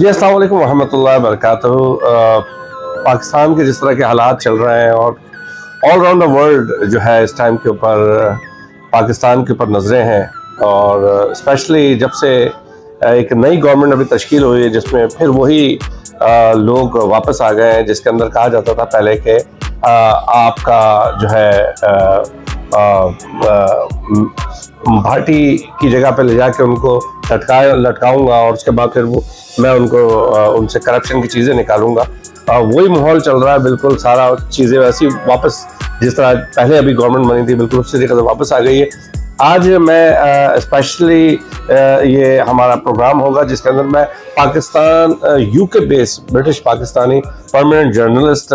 जी, अस्सलाम वालेकुम रहमतुल्लाहि व बरकातहू। पाकिस्तान के जिस तरह के हालात चल रहे हैं और ऑल राउंड द वर्ल्ड जो है इस टाइम के ऊपर पाकिस्तान के ऊपर नज़रें हैं और स्पेशली जब से एक नई गवर्नमेंट अभी तश्कील हुई है जिसमें फिर वही लोग वापस आ गए हैं जिसके अंदर कहा जाता था पहले कि आपका जो है भाटी की जगह पे ले जाके उनको लटकाऊंगा और उसके बाद फिर वो मैं उनको उनसे करप्शन की चीज़ें निकालूंगा। वही माहौल चल रहा है, बिल्कुल सारा चीज़ें वैसी वापस जिस तरह पहले अभी गवर्नमेंट बनी थी बिल्कुल उसी तरीके से वापस आ गई है। आज मैं स्पेशली ये हमारा प्रोग्राम होगा जिसके अंदर मैं Pakistan UK base British Pakistani permanent journalist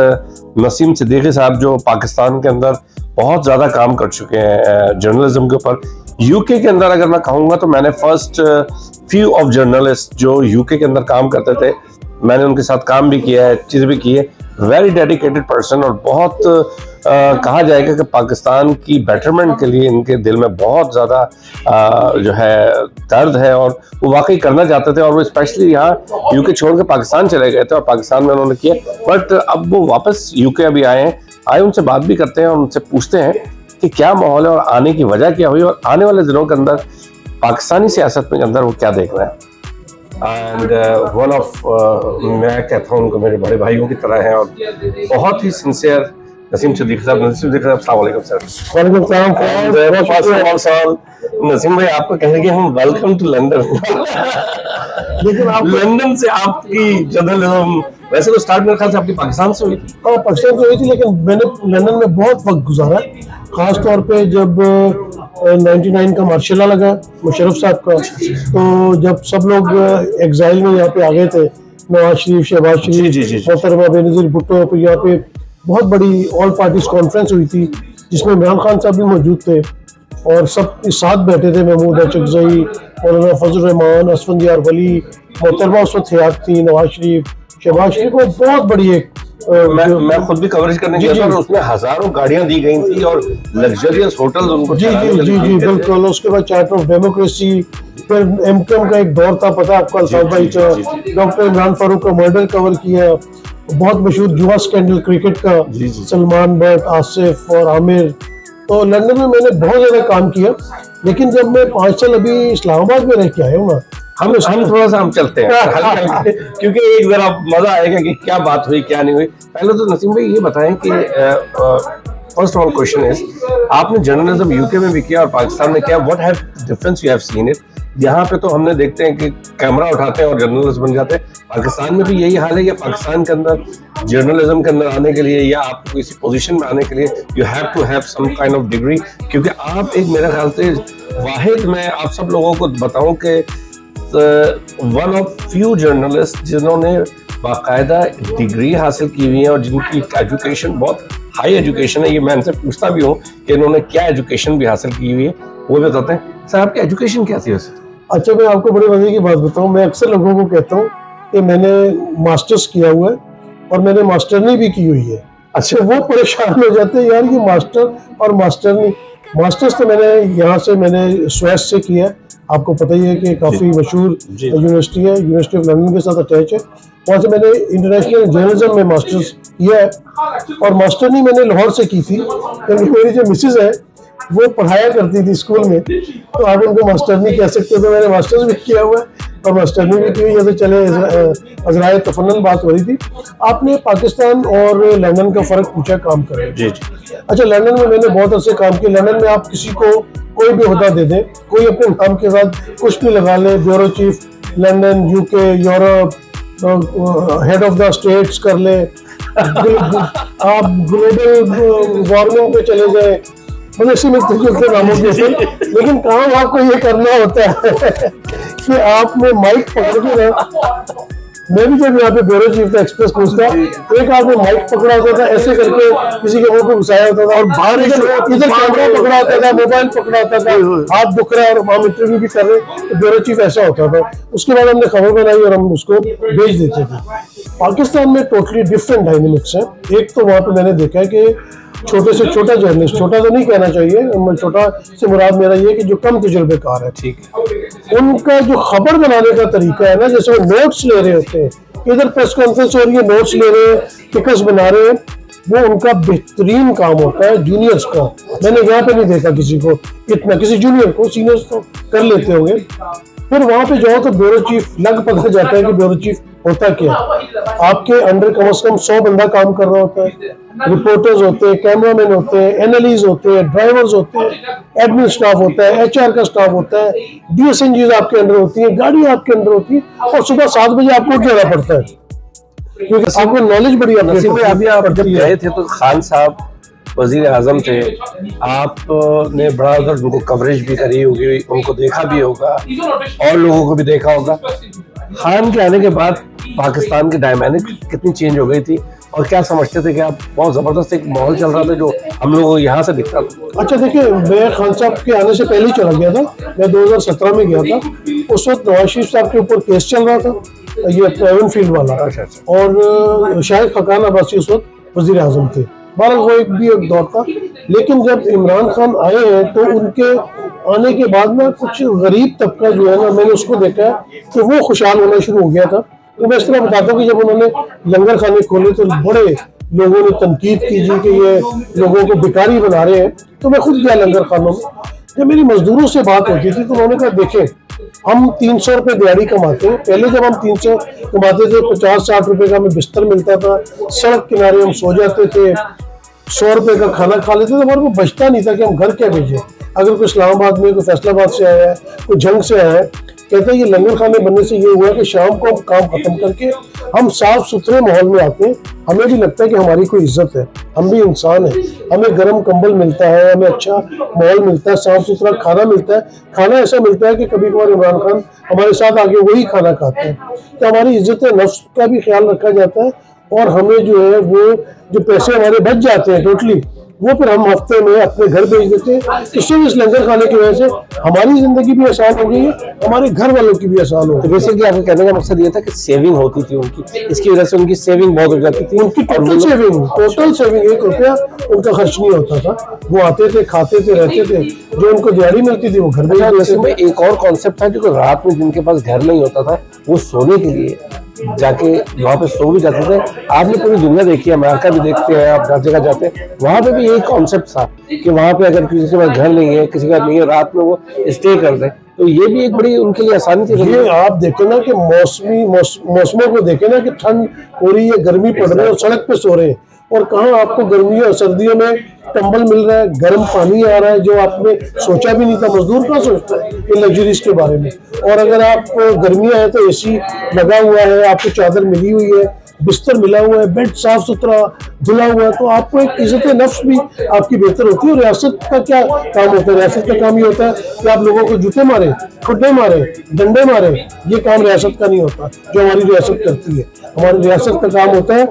Naseem Siddiqui साहब जो पाकिस्तान के अंदर बहुत ज़्यादा काम कर चुके हैं जर्नलिज्म के ऊपर। यूके के अंदर अगर मैं कहूँगा तो मैंने फर्स्ट फ्यू ऑफ जर्नलिस्ट जो यूके के अंदर काम करते थे मैंने उनके साथ काम भी किया है, चीज़ भी की है। वेरी डेडिकेटेड पर्सन और बहुत कहा जाएगा कि पाकिस्तान की बेटरमेंट के लिए इनके दिल में बहुत ज़्यादा जो है दर्द है और वो वाकई करना चाहते थे और वो स्पेशली यहाँ यूके छोड़ के पाकिस्तान चले गए थे और पाकिस्तान में उन्होंने किया। बट अब वो वापस यूके अभी आए उनसे बात भी करते हैं और उनसे पूछते हैं कि क्या माहौल है और आने की वजह क्या हुई और आने वाले दिनों के अंदर पाकिस्तानी सियासत में अंदर वो क्या देख रहे हैं। एंड वन ऑफ मैं कहता हूँ उनको मेरे बड़े भाइयों की तरह हैं और बहुत ही सिंसियर नसीम सिद्दीकी साहब। नसीम सिद्दीकी साहब अस्सलाम वालेकुम सर। वालेकुम सलाम। नसीम भाई आपको कहेंगे हम वेलकम टू लंदन। लेकिन आप लंदन से आपकी जर्नलिज्म वैसे तो स्टार्ट मेरे ख्याल से आपकी पाकिस्तान से हुई थी। हाँ, पाकिस्तान से हुई थी लेकिन मैंने लंदन में बहुत वक्त गुजारा, खास तौर पे जब 99 का मार्शल लॉ लगा मुशर्रफ साहब का, तो जब सब लोग एग्जाइल में यहाँ पे आ गए थे, नवाज शरीफ, शहबाज शरीफ, मोहतरमा बेनज़ीर भुट्टो, फिर यहाँ पे बहुत बड़ी ऑल पार्टीज कॉन्फ्रेंस हुई थी जिसमें इमरान खान साहब भी मौजूद थे और सब साथ बैठे थे। महमूद अचकज़ई, मौलाना फजल रहमान, असफंदियार वली, मोहतरमा उस वक्त हयात थी, नवाज शरीफ, शहबाज शरीफ को बहुत बड़ी एक मैं खुद भी कवरेज करने गया था और उसमें हजारों गाड़ियां दी गई थी और लग्जरियस होटल्स उनको जी बिल्कुल। उसके बाद चार्टर ऑफ डेमोक्रेसी, फिर एमकेएम का एक दौर था, पता आपको, अल्ताफ भाई डॉक्टर इमरान फारूक का मर्डर कवर किया, बहुत मशहूर जुआ स्कैंडल क्रिकेट का, सलमान बट, आसिफ और आमिर। तो लंदन में मैंने बहुत ज्यादा काम किया, लेकिन जब मैं 5 साल अभी इस्लामाबाद में रह के आया हूँ ना, हम थोड़ा सा हम चलते हैं क्योंकि एक जरा मजा आएगा कि क्या बात हुई क्या नहीं हुई। पहले तो नसीम भाई ये बताएं कि फर्स्ट ऑल क्वेश्चन इज आपने जर्नलिज्म यूके में भी किया और पाकिस्तान में किया, what have difference you have seen it. यहाँ पे तो हमने देखते हैं कि कैमरा उठाते हैं और जर्नलिस्ट बन जाते हैं, पाकिस्तान में भी यही हाल है या पाकिस्तान के अंदर जर्नलिज्म के अंदर आने के लिए या आपको किसी पोजीशन में आने के लिए you have to have some kind of degree, क्योंकि आप एक मेरे ख्याल से वाहिद मैं आप सब लोगों को बताऊं कि वन ऑफ फ्यू जर्नलिस्ट जिन्होंने बाकायदा डिग्री हासिल की हुई है और जिनकी एजुकेशन बहुत हाई एजुकेशन है। ये मैं इनसे पूछता भी हूँ कि इन्होंने क्या एजुकेशन भी हासिल की हुई है, वो भी बताते हैं। सर आपकी एजुकेशन क्या थी वैसे? अच्छा, मैं आपको बड़ी मजे की बात बताऊं, मैं अक्सर लोगों को कहता हूँ कि मैंने मास्टर्स किया हुआ है और मैंने मास्टरनी भी की हुई है। अच्छा, वो परेशान हो जाते हैं, यार ये मास्टर और मास्टरनी। मास्टर्स तो मैंने यहाँ से मैंने स्वेस से किया, आपको पता ही है कि काफ़ी मशहूर यूनिवर्सिटी है, यूनिवर्सिटी ऑफ लंदन के साथ अटैच है। वहाँ से मैंने इंटरनेशनल जर्नलिज्म में मास्टर्स किया है और मास्टरनी मैंने लाहौर से की थी, क्योंकि मेरी जो मिसेज है वो पढ़ाया करती थी स्कूल में, तो आप उनको मास्टर नहीं कह सकते। तो मैंने मास्टर्स भी किया हुआ है और मास्टरनी भी की हुई। जैसे चले अजराए तफन्नुन बात हो रही थी, आपने पाकिस्तान और लंदन का फ़र्क पूछा काम कर रहे। जी। अच्छा, लंदन में मैंने बहुत अर्से काम किया। लंदन में आप किसी को कोई भी ओहदा दे दें, कोई अपने नाम के साथ कुछ भी लगा ले, bureau chief London, UK, Europe, head of the states कर ले, आप ग्लोबल वार्मिंग पे चले जाए, मतलब इसी में चलते नामों के ऊपर। लेकिन काम आपको ये करना होता है कि आपने माइक पकड़ के ना, मैं भी जब यहाँ पे ब्यूरो चीफ था एक्सप्रेस न्यूज का, एक आदमी माइक पकड़ा होता था, ऐसे करके किसी के मुंह पे घुसाया होता था और बाहर इधर कैमरा पकड़ा होता था, मोबाइल पकड़ा होता था, हाथ दुख रहा है और हम इंटरव्यू भी कर रहे, तो ब्यूरो चीफ ऐसा होता था। उसके बाद हमने खबर बनाई और हम उसको भेज देते थे। पाकिस्तान में टोटली डिफरेंट डायनेमिक्स है। एक तो वहाँ पे मैंने देखा है कि छोटे से छोटा जर्नलिस्ट, छोटा तो नहीं कहना चाहिए, छोटा से मुराद मेरा ये कि जो कम तजुर्बेकार है, ठीक है। उनका जो खबर बनाने का तरीका है ना, जैसे वो नोट्स ले रहे होते हैं, इधर प्रेस कॉन्फ्रेंस हो रही है, नोट्स ले रहे हैं, टिकट्स बना रहे हैं, वो उनका बेहतरीन काम होता है जूनियर्स का। मैंने यहाँ पे नहीं देखा किसी को इतना, किसी जूनियर को, सीनियर्स तो कर लेते होंगे। फिर वहां पे जाओ तो ब्यूरो चीफ लग पता जाता है कि ब्यूरो चीफ होता क्या है। आपके अंडर कम से कम 100 बंदा काम कर रहा होता है, रिपोर्टर्स होते हैं, कैमरामैन होते हैं, एनालिस्ट होते हैं, ड्राइवर्स होते हैं, एडमिन स्टाफ होता है, एचआर का स्टाफ होता है, डीएसएनजीज आपके अंडर होती है, गाड़ी आपके अंदर होती है, और सुबह 7 बजे आपको उठ जाना पड़ता है क्योंकि आपको नॉलेज बड़ी नसीब भाई, अभी आप जब गए थे तो खान साहब वजीर आजम थे, आपने बड़ा उधर उनको कवरेज भी करी होगी, उनको देखा भी होगा और लोगों को भी देखा होगा। खान के आने के बाद पाकिस्तान की डायनामिक कितनी चेंज हो गई थी, और क्या समझते थे कि आप बहुत जबरदस्त एक माहौल चल रहा था जो हम लोगों को यहाँ से दिखता था? अच्छा देखिए, मैं खान साहब के आने से पहले ही चला गया था, मैं 2017 में गया था। उस वक्त नवाज शरीफ साहब के ऊपर केस चल रहा था, ये एवन फील्ड वाला, और शायद खकान अब्बासी उस वक्त वजीर आजम थे। बहरहाल वो एक दौर था। लेकिन जब इमरान खान आए हैं तो उनके आने के बाद ना कुछ गरीब तबका जो है ना, मैंने उसको देखा है तो वो खुशहाल होना शुरू हो गया था। तो मैं इस तरह बताता हूँ कि जब उन्होंने लंगर खाने खोले तो बड़े लोगों ने तनकीद की जी कि ये लोगों को भिखारी बना रहे हैं। तो मैं खुद गया लंगर खानों में, जब मेरी मजदूरों से बात होती थी तो उन्होंने कहा देखें, हम 300 रुपये दिहाड़ी कमाते हैं। पहले जब हम 300 कमाते थे, 50-60 रुपए का हमें बिस्तर मिलता था, सड़क किनारे हम सो जाते थे, 100 रुपए का खाना खा लेते थे, हमारे को बचता नहीं था कि हम घर क्या भेजें। अगर कोई इस्लामाबाद में, कोई फैसलाबाद से आया है, कोई जंग से आया है, कहते हैं ये लंगर खाने बनने से ये हुआ कि शाम को हम काम खत्म करके हम साफ सुथरे माहौल में आते हैं, हमें भी लगता है कि हमारी कोई इज्जत है, हम भी इंसान हैं, हमें गर्म कंबल मिलता है, हमें अच्छा माहौल मिलता है, साफ सुथरा खाना मिलता है। खाना ऐसा मिलता है कि कभी कभार इमरान खान हमारे साथ आके वही खाना खाते हैं। तो हमारी इज्जत नफ्स का भी ख्याल रखा जाता है, और हमें जो है वो जो पैसे हमारे बच जाते हैं टोटली, वो फिर हम हफ्ते में अपने घर भेज देते हैं। इससे इस लंगर खाने की वजह से हमारी जिंदगी भी आसान हो गई है, हमारे घर वालों की भी आसान हो गई। तो बेसिकली आपके कहने का मकसद ये था कि सेविंग होती थी उनकी, इसकी वजह से उनकी सेविंग बहुत हो जाती थी। उनकी टोटल सेविंग 1 रुपया उनका खर्च नहीं होता था। वो आते थे, खाते थे, रहते थे, जो उनको दिहाड़ी मिलती थी वो घर में। में एक और कॉन्सेप्ट था जो रात में जिनके पास घर नहीं होता था वो सोने के लिए जाके वहाँ पे सो भी जाते थे। आपने पूरी दुनिया देखी है, अमेरिका भी देखते हैं, आप हर जगह जाते हैं, वहाँ पे भी यही कॉन्सेप्ट था कि वहाँ पे अगर किसी के पास घर नहीं है, किसी का नहीं है, रात में वो स्टे कर दे, तो ये भी एक बड़ी उनके लिए आसानी थी। ये आप देखे ना कि मौसमों को देखे ना कि ठंड हो रही है, गर्मी पड़ रही है और सड़क पे सो रहे हैं, और कहाँ आपको गर्मियों और सर्दियों में कंबल मिल रहा है, गर्म पानी आ रहा है जो आपने सोचा भी नहीं था। मजदूर कहाँ सोचता है इन लग्जरीज के बारे में। और अगर आप गर्मियाँ हैं तो एसी लगा हुआ है, आपको चादर मिली हुई है, बिस्तर मिला हुआ है, बेड साफ सुथरा धुला हुआ है, तो आपको एक इज्जत नफ्स भी आपकी बेहतर होती है। और रियासत का क्या काम होता है? रियासत का काम ये होता है कि आप लोगों को जूते मारे, खुड्डे मारे, डंडे मारे, ये काम रियासत का नहीं होता जो हमारी रियासत करती है। हमारी रियासत का काम होता है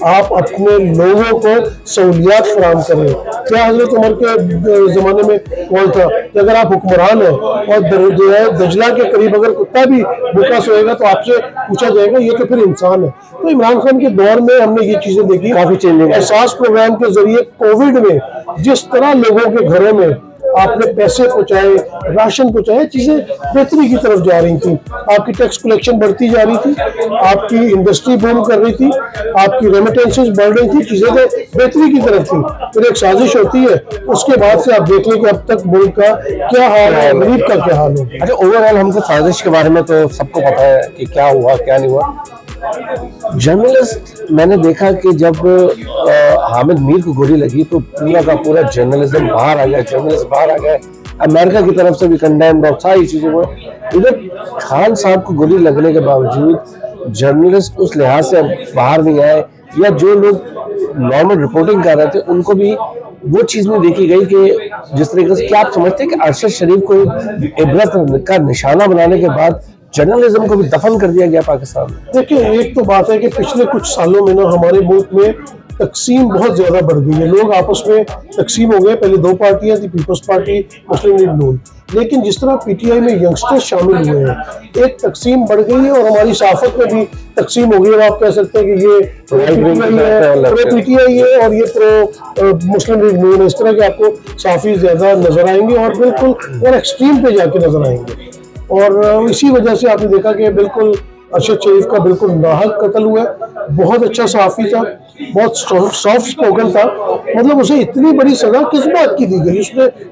आप अपने लोगों को सहूलियात फराहम करें। क्या हजरत उमर के जमाने में कौन था कि अगर आप हुक्मरान हैं और जो है दजला के करीब अगर कुत्ता भी भूखा सोएगा तो आपसे पूछा जाएगा ये तो फिर इंसान है। तो इमरान खान के दौर में हमने ये चीजें देखी, काफी चेंज। एहसास प्रोग्राम के जरिए कोविड में जिस तरह लोगों के घरों में आपने पैसे पहुंचाए, राशन पहुंचाए, चीजें बेहतरी की तरफ जा रही थी। आपकी टैक्स कलेक्शन बढ़ती जा रही थी, आपकी इंडस्ट्री बूम कर रही थी, आपकी रेमिटेंसेस बढ़ रही थी, चीजें बेहतरी की तरफ थी। फिर एक साजिश होती है, उसके बाद से आप देख लें कि अब तक मुल्क का क्या हाल है, गरीब का क्या हाल है। अच्छा, ओवरऑल हमको साजिश के बारे में तो सबको पता है कि क्या हुआ क्या नहीं हुआ। जर्नलिस्ट, मैंने देखा कि जब हामिद मीर को गोली लगी तो पूरा का पूरा जर्नलिज्म बाहर आ गया, जर्नलिस्ट बाहर आ गए, अमेरिका की तरफ से भी कंडेम्ड और सारी चीजें हुई। इधर खान साहब को गोली लगने के बावजूद जर्नलिस्ट उस लिहाज से बाहर नहीं आए, या जो लोग नॉर्मल रिपोर्टिंग कर रहे थे उनको भी वो चीज नहीं देखी गई कि जिस तरीके से। क्या आप समझते हैं कि अरशद शरीफ को इबरत का निशाना बनाने के बाद जर्नलिज्म को भी दफन कर दिया गया पाकिस्तान में? देखिए, एक तो बात है कि पिछले कुछ सालों में ना हमारे मुल्क में तकसीम बहुत ज़्यादा बढ़ गई है, लोग आपस में तकसीम हो गए। पहले दो पार्टियां थी, पीपल्स पार्टी, मुस्लिम लीग नून, लेकिन जिस तरह पीटीआई में यंगस्टर्स शामिल हुए हैं, एक तकसीम बढ़ गई है और हमारी साफत में भी तकसीम हो गई है। आप कह सकते हैं कि ये प्रो पीटीआई है और ये प्रो मुस्लिम लीग नून, इस तरह के आपको काफ़ी ज़्यादा नजर आएंगे और बिल्कुल और एक्सट्रीम पे जाके नजर आएंगे। और इसी वजह से आपने देखा कि बिल्कुल अरशद शरीफ का बिल्कुल नाहक कत्ल हुआ। बहुत अच्छा सहाफ़ी था, बहुत सॉफ्ट स्पोकन था, मतलब उसे इतनी बड़ी सजा किस बात की दी गई?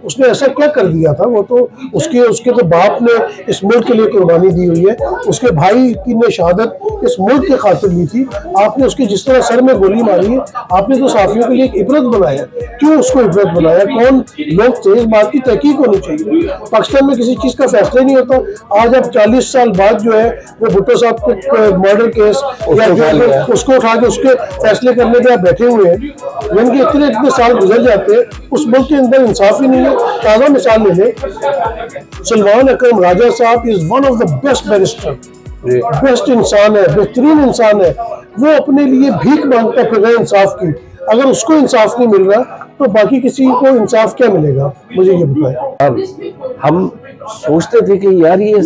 उसने ऐसा क्या कर दिया था? वो तो उसके तो बाप ने इस मुल्क के लिए कुर्बानी दी हुई है, उसके भाई की ने शहादत इस मुल्क के खातिर ली थी। आपने उसके जिस तरह सर में गोली मारी है, आपने तो सहाफ़ियों के लिए एक इबरत बनाया। क्यों उसको इबरत बनाया? कौन लोग थे? इस बात की तहकीक होनी चाहिए। पाकिस्तान में किसी चीज़ का फैसला नहीं होता। आज अब 40 साल बाद जो है वो भुट्टो साहब के मर्डर केस या उसको उठा के उसके फैसले करने पे आप बैठे हुए हैं, यानी कि इतने साल गुजर जाते हैं, उस मुल्क के अंदर इंसाफ ही नहीं है। ताज़ा मिसाल ले लें, सलमान अकरम राजा साहब is one of the best barrister, best इंसान है, बेहतरीन इंसान है। वो अपने लिए भीख मांगता फिर रहा है इंसाफ की। अगर उसको इंसाफ नहीं मिल रहा तो बाकी किसी को इंसाफ क्या मिलेगा? मुझे ये बताएं। हम सोचते थे कि यार ये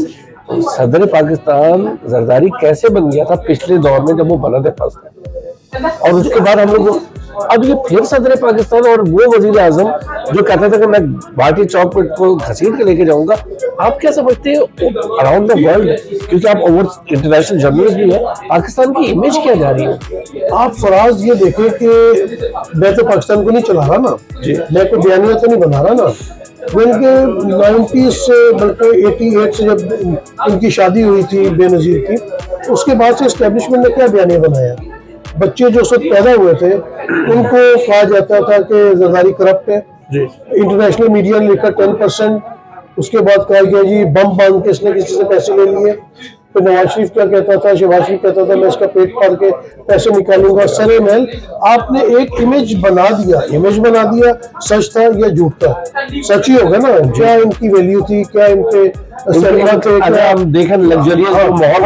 सदर पाकिस्तान जरदारी कैसे बन गया था पिछले दौर में जब वो बना थे फर्स्ट टाइम, और उसके बाद हम लोग अब ये फिर सदर पाकिस्तान और वो वजीर आजम जो कहता था कि मैं भाटी चौक पर को घसीट के लेके जाऊंगा। आप क्या समझते हैं अराउंड द वर्ल्ड, क्योंकि आप ओवर इंटरनेशनल जर्नलिस्ट भी है, पाकिस्तान की इमेज क्या जा रही है? आप फराज ये देखें कि मैं तो पाकिस्तान को नहीं चला रहा ना जी, मैं कोई बयानिया तो नहीं बना रहा ना। बल्कि 90s से बल्कि 88 से जब इनकी शादी हुई थी बेनज़ीर की, उसके बाद से इस्टेब्लिशमेंट ने क्या बयानिया बनाया? बच्चे जो सब पैदा हुए थे उनको कहा जाता था कि जरदारी करप्ट है। इंटरनेशनल मीडिया ने लिखा 10%, उसके बाद कहा गया जी बम बांध के इसने किसी से पैसे ले लिए। फिर नवाज शरीफ क्या कहता था, शहबाज शरीफ कहता था मैं इसका पेट फाड़ के पैसे निकालूंगा। सरे महल आपने एक इमेज बना दिया, सच था या झूठ था? सच ही होगा ना। क्या इनकी वैल्यू थी, क्या इनके हम देखें लग्जरियस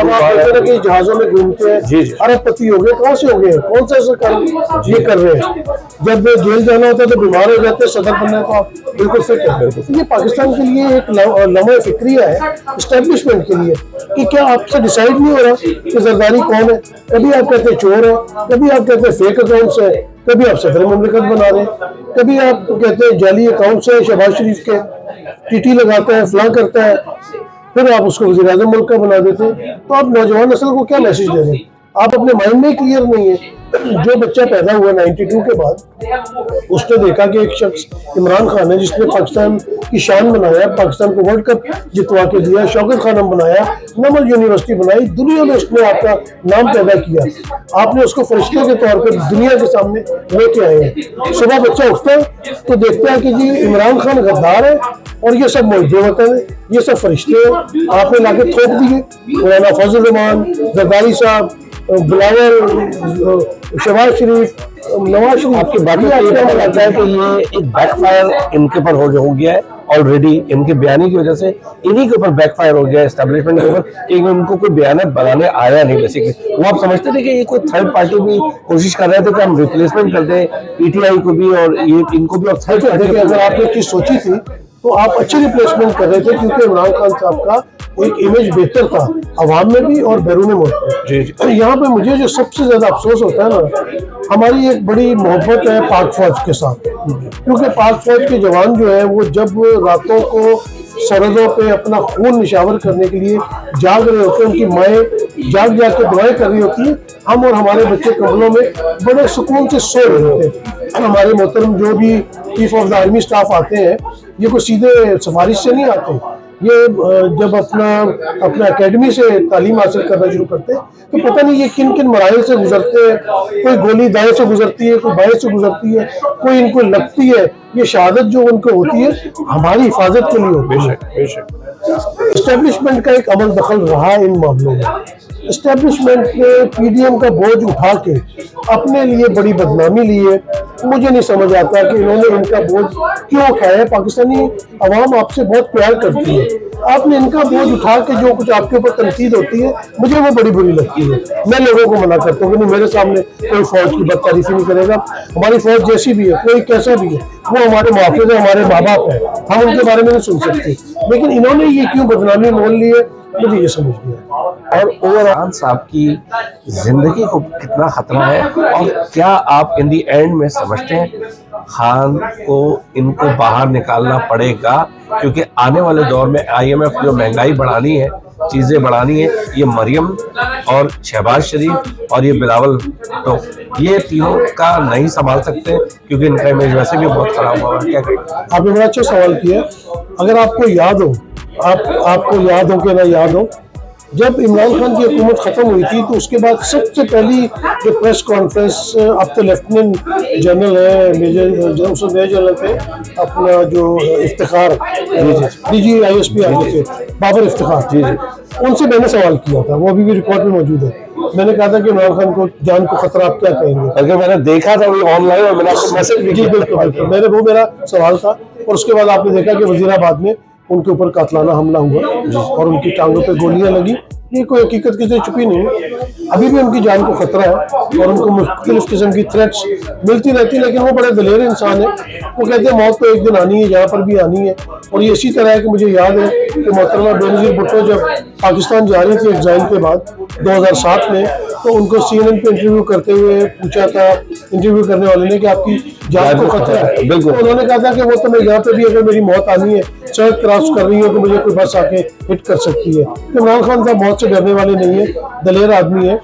माहौल के जहाजों में घूमते हैं, अरबपति हो गए, कहाँ से हो गए? कौन सा सरकार ये कर रहे हैं? जब जेल जाना होता है तो बीमार हो जाते हैं, सदर बनने को आप बिल्कुल फिट है। ये पाकिस्तान के लिए एक लम्हा फिक्रिया है इस्टेब्लिशमेंट के लिए कि क्या आपसे डिसाइड नहीं हो रहा कि जरदारी कौन है? कभी आप कहते हैं चोर है, कभी आप कहते हैं फेक अकाउंट्स है, कभी आप सदर मुमलिकत बना रहे हैं, कभी आप कहते हैं जाली अकाउंट्स है शहबाज शरीफ के, टीटी लगाता है, फलां करता है, फिर आप उसको वज़ीर आज़म मुल्क का बना देते हैं। तो आप नौजवान नस्ल को क्या मैसेज दे रहे हैं? आप अपने माइंड में क्लियर नहीं है। जो बच्चा पैदा हुआ 92 के बाद, उसने देखा कि एक शख्स इमरान खान है जिसने पाकिस्तान की शान बनाया, पाकिस्तान को वर्ल्ड कप जितवा के दिया, शौकत खानम बनाया, नमल यूनिवर्सिटी बनाई, दुनिया में उसने आपका नाम पैदा किया। आपने उसको फरिश्ते के तौर पर दुनिया के सामने लेके आए हैं। सुबह बच्चा उठता है तो देखता है कि जी इमरान खान गद्दार है और ये सब मौजूद वतन है, ये सब फरिश्ते हैं। आपने लाके थोप दिए। मौलाना फजल रहमान, जरदारी साहब, बिलावल, शहबाज शरीफ, नवाज शरीफ, आपकी बातें पता लगता है कि ये एक बैकफायर इनके ऊपर हो गया है ऑलरेडी। इनके बयानी की वजह से इन्हीं के ऊपर बैकफायर हो गया है एस्टेब्लिशमेंट के ऊपर, कि उनको कोई बयान बनाने आया नहीं बेसिकली। वो आप समझते थे कि ये कोई थर्ड पार्टी भी कोशिश कर रहे थे कि हम रिप्लेसमेंट कर दें पीटीआई को भी और ये इनको भी, और थर्ड पार्टी। अगर आपने चीज सोची थी तो आप अच्छी रिप्लेसमेंट कर रहे थे, क्योंकि इमरान खान साहब का एक इमेज बेहतर था अवाम में भी और बैरून मुल्क में। यहाँ पे मुझे जो सबसे ज्यादा अफसोस होता है ना, हमारी एक बड़ी मोहब्बत है पाक फौज के साथ, क्योंकि पाक फौज के जवान जो है वो जब रातों को सरहदों पे अपना खून निशावर करने के लिए जाग रहे होते हैं, उनकी माएँ जाग के दुआएं कर रही होती हैं, हम और हमारे बच्चे कमरों में बड़े सुकून से सो रहे होते हैं। हमारे मोहतरम जो भी chief of the army staff आते हैं, ये कोई सीधे सिफारिश से नहीं आते। ये जब अपना एकेडमी से तालीम हासिल करना शुरू करते हैं तो पता नहीं ये किन किन मराइल से गुजरते हैं। कोई गोली दाएं से गुजरती है, कोई बाएं से गुजरती है, कोई इनको लगती है। ये शहादत जो उनको होती है हमारी हिफाजत के लिए होती है। एस्टेब्लिशमेंट का एक अमल दखल रहा इन मामलों में। एस्टेब्लिशमेंट ने पीडीएम का बोझ उठा के अपने लिए बड़ी बदनामी ली है। मुझे नहीं समझ आता कि इन्होंने इनका बोझ क्यों उठाया है। पाकिस्तानी अवाम आपसे बहुत प्यार करती है, आपने इनका बोझ उठा के जो कुछ आपके ऊपर तनकीद होती है मुझे वो बड़ी बुरी लगती है। मैं लोगों को मना करता हूँ कि नहीं, मेरे सामने कोई फौज की बदतारीफी नहीं करेगा। हमारी फौज जैसी भी है, कोई कैसा भी है, वो हमारे मुहाफिज है, हमारे माँ बाप है, हम उनके बारे में नहीं सुन सकते। लेकिन इन्होंने ये क्यों बदनामी मोल ली है, मुझे ये समझ नहीं आया। और ओवरऑल साहब की जिंदगी को कितना खतरा है, और क्या आप इन दी एंड में समझते हैं खान को इनको बाहर निकालना पड़ेगा, क्योंकि आने वाले दौर में IMF जो महंगाई बढ़ानी है, चीज़ें बढ़ानी है, ये मरियम और शहबाज शरीफ और ये बिलावल तो ये तीनों का नहीं संभाल सकते, क्योंकि इनका इमेज वैसे भी बहुत खराब हुआ है। क्या करें? आपने बड़ा अच्छा सवाल किया। अगर आपको याद हो, आपको याद हो कि ना याद हो, जब इमरान खान की हुकूमत खत्म हुई थी तो उसके बाद सबसे पहली जो प्रेस कॉन्फ्रेंस, अब तो लेफ्टिनेंट जनरल है, मेजर जनरल थे अपना जो इफ्तिखार DG ISP आगे थे, बाबर इफ्तिखार जी, उनसे मैंने सवाल किया था, वो अभी भी रिकॉर्ड में मौजूद है। मैंने कहा था कि इमरान खान को जान को खतरा, आप क्या कहेंगे? अगर मैंने देखा था वो ऑनलाइन और मैंने आपको मैसेज भी जी बिल्कुल, वो मेरा सवाल था। और उसके बाद आपने देखा कि वजीराबाद में उनके ऊपर कातलाना हमला हुआ और उनकी टांगों पे गोलियां लगी। ये कोई हकीकत किसी छुपी नहीं है, अभी भी उनकी जान को खतरा है और उनको मुख्तलिफ किस्म की थ्रेट्स मिलती रहती है। लेकिन वो बड़े दलेर इंसान है, वो कहते हैं मौत तो एक दिन आनी है, यहाँ पर भी आनी है। और ये इसी तरह है कि मुझे याद है कि मोहतरमा बेनज़ीर भुट्टो जब पाकिस्तान जा रही थी एग्जाइल के बाद 2007 में, तो उनको CNN पे इंटरव्यू करते हुए पूछा था इंटरव्यू करने वाले ने कि आपकी जान को खतरा है। बिल्कुल, तो उन्होंने कहा था कि वो तो मैं यहाँ पे भी, अगर मेरी मौत आनी है, सड़क क्रॉस कर रही हो तो मुझे कोई बस आके हिट कर सकती है। तो इमरान खान साहब मौत से डरने वाले नहीं है, दलेर आदमी है।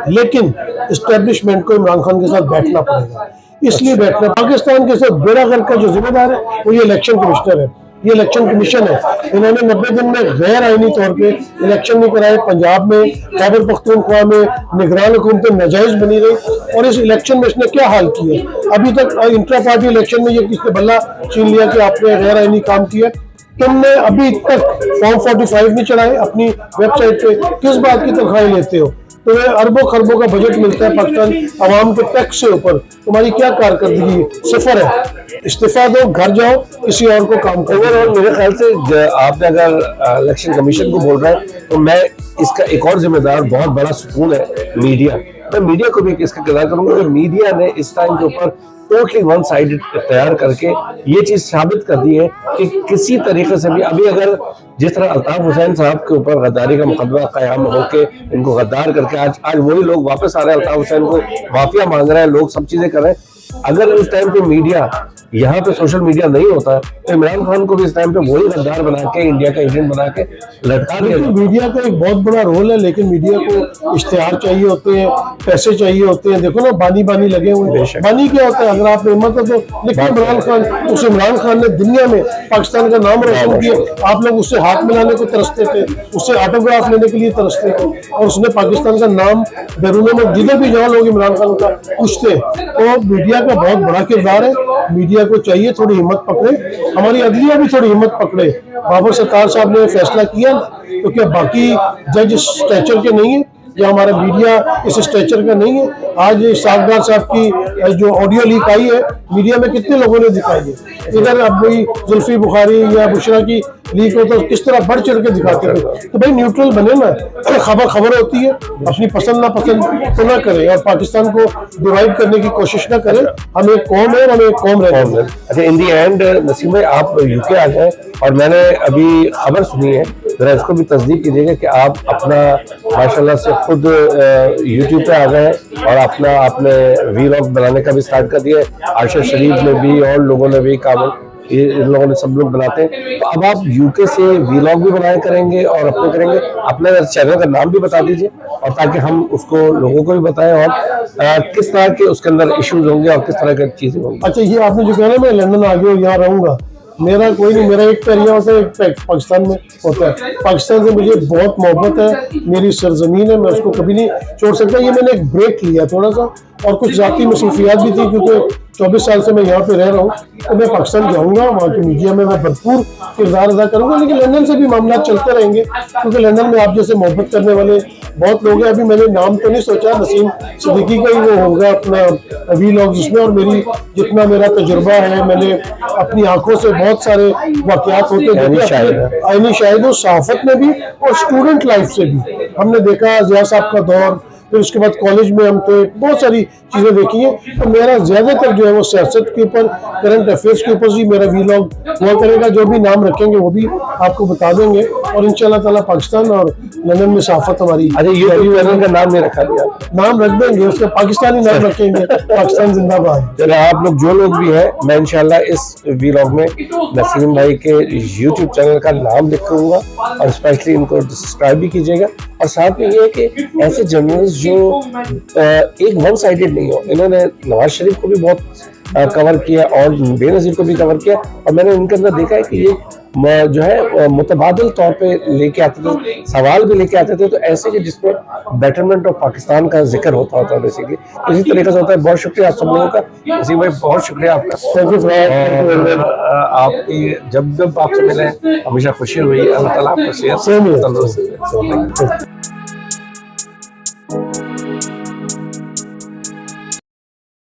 लेकिन इस्टेब्लिशमेंट को इमरान खान के साथ बैठना पड़ेगा, इसलिए बैठना। पाकिस्तान के साथ बेड़ा गर्क का जो जिम्मेदार है वो ये इलेक्शन कमिश्नर है, ये इलेक्शन कमीशन है। इन्होंने 90 दिन में गैर आईनी तौर पे इलेक्शन नहीं कराए। पंजाब में, खैबर पख्तूनख्वा में निगरान हुकूमतें नाजायज बनी रही और इस इलेक्शन में इसने क्या हाल किया। अभी तक इंट्रा पार्टी इलेक्शन में ये किसने बल्ला छीन लिया कि आपने गैर आईनी काम किया। तुमने अभी तक फॉर्म 45 नहीं चढ़ाए अपनी वेबसाइट पे, किस बात की तनख्वाही लेते हो? तुम्हें अरबों खरबों का बजट मिलता है पाकिस्तान आवाम के टैक्स से ऊपर, तुम्हारी क्या कारकर्दगी सिफर है। इस्तीफा दो, घर जाओ, किसी और को काम करो। और मेरे ख्याल से आपने अगर इलेक्शन कमीशन को बोल रहे हैं तो मैं इसका एक और जिम्मेदार बहुत बड़ा सुकून है मीडिया। मैं मीडिया को भी इसका किरदार करूंगा कि मीडिया ने इस टाइम के ऊपर टोटली वन साइडेड तैयार करके ये चीज साबित कर दी है कि किसी तरीके से भी अभी अगर जिस तरह अल्ताफ हुसैन साहब के ऊपर गद्दारी का मुकदमा कायम होके इनको गद्दार करके आज वही लोग वापस आ रहे हैं, अल्ताफ हुसैन को माफिया मांग रहे हैं, लोग सब चीजें कर रहे हैं। अगर उस टाइम पे मीडिया, यहाँ पे सोशल मीडिया नहीं होता तो इमरान खान को भी इस टाइम पे वही गद्दार बना के, इंडिया का एजेंट बना के लटका दिया। मीडिया का एक बहुत बड़ा रोल है, लेकिन मीडिया को इश्तिहार चाहिए होते हैं, पैसे चाहिए होते हैं। देखो ना, बानी लगे हुए हैं। बानी क्या होता है? अगर आप हिम्मत है तो लेकिन इमरान खान, उस इमरान खान ने दुनिया में पाकिस्तान का नाम रोशन किया। आप लोग उससे हाथ मिलाने को तरसते थे, उससे ऑटोग्राफ लेने के लिए तरसते थे, और उसने पाकिस्तान का नाम बैरून में जिधर भी जहाँ लोग इमरान खान का पूछते। तो मीडिया का बहुत बड़ा किरदार है। मीडिया को चाहिए थोड़ी हिम्मत पकड़े, हमारी अदलिया भी थोड़ी हिम्मत पकड़े। बाबर सत्तार साहब ने फैसला किया तो क्या बाकी जज स्ट्रेचर के नहीं है, या हमारा मीडिया इस स्ट्रेचर का नहीं है? आज सागदार साहब की जो ऑडियो लीक आई है, मीडिया में कितने लोगों ने दिखाई है। इधर अब कोई जुल्फी बुखारी या बुशरा की लीक हो तो किस तरह बढ़ चढ़ के दिखाते थे। तो भाई न्यूट्रल बने ना, खबर होती है, अपनी पसंद ना पसंद तो ना करें और पाकिस्तान को डिवाइड करने की कोशिश ना करें। हम एक कौम है, हम एक कौम रहते हैं। अच्छा, इन दी एंड नसीम भाई आप UK आ गए और मैंने अभी खबर सुनी है, जरा इसको भी तस्दीक कीजिएगा कि आप अपना माशाल्लाह से खुद YouTube पे आ गए और अपना आपने वीलॉग बनाने का भी स्टार्ट कर दिया है। आशा शरीफ ने भी और लोगों ने भी, काबिल इन लोगों ने, सब लोग बनाते हैं। तो अब आप UK से वीलॉग भी बनाए करेंगे और अपने करेंगे। अपने चैनल का नाम भी बता दीजिए और ताकि हम उसको लोगों को भी बताएं और किस तरह के उसके अंदर इश्यूज होंगे और किस तरह की चीजें होंगी। अच्छा, ये आपने जो कहा ना मैं लंदन आ गया, यहाँ रहूंगा, मेरा कोई नहीं, मेरा एक पैर यहाँ होता है, एक पैर पाकिस्तान में होता है। पाकिस्तान से मुझे बहुत मोहब्बत है, मेरी सरजमीन है, मैं उसको कभी नहीं छोड़ सकता। ये मैंने एक ब्रेक लिया थोड़ा सा, और कुछ ज़ाती मसरूफियात भी थी, क्योंकि 24 साल से मैं यहाँ पे रह रहा हूँ, तो मैं पाकिस्तान जाऊँगा, वहाँ की मीडिया में मैं भरपूर किरदार अदा करूँगा। लेकिन लंदन से भी मामला चलते रहेंगे, क्योंकि लंदन में आप जैसे मोहब्बत करने वाले बहुत लोग हैं। अभी मैंने नाम तो नहीं सोचा, नसीम सिद्दीकी का ही वो होगा अपना वीलॉग जिसमें, और मेरी जितना मेरा तजुर्बा है, मैंने अपनी आंखों से बहुत सारे वाकयात होते देखे, आईनी शाहिद हो, सहाफत में भी और स्टूडेंट लाइफ से भी हमने देखा, जिया साहब का दौर, फिर उसके बाद कॉलेज में हम थे, बहुत सारी चीज़ें देखी हैं। तो मेरा ज़्यादातर जो है वो सियासत के ऊपर, करंट अफेयर्स के ऊपर ही मेरा वीलॉग हुआ करेगा। जो भी नाम रखेंगे वो भी आपको बता देंगे, और इंशाल्लाह ताला पाकिस्तान और लंदन में सहाफत हमारी। अरे यूट्यूब चैनल का नाम नहीं रखा दिया, नाम रख देंगे, उसका पाकिस्तानी नाम रखेंगे, पाकिस्तान जिंदाबाद। चलो आप लोग जो लोग भी हैं, मैं इंशाल्लाह इस वीलॉग में नसीम भाई के यूट्यूब चैनल का नाम लिखूंगा, और स्पेशली इनको सब्सक्राइब भी कीजिएगा। और साथ में ये है कि ऐसे जर्नलिस्ट जो एक वन साइडेड नहीं हो, इन्होंने नवाज शरीफ को भी बहुत कवर किया और बेनज़ीर को भी कवर किया, और मैंने इनके अंदर देखा है कि ये जो है मुतबादिल तौर पे लेके आते थे, सवाल भी लेके आते थे, तो ऐसे कि जिसमें बेटरमेंट ऑफ पाकिस्तान का जिक्र होता बेसिकली। इसी तरीके से होता है। बहुत शुक्रिया आप सब लोगों का, नसीम भाई बहुत शुक्रिया आपका। Thank you. आपकी जब आपसे मिले हमेशा खुशी हुई। अल्लाह ताला आपको सेहत सेम ही है। तंदुरुस्ती दे।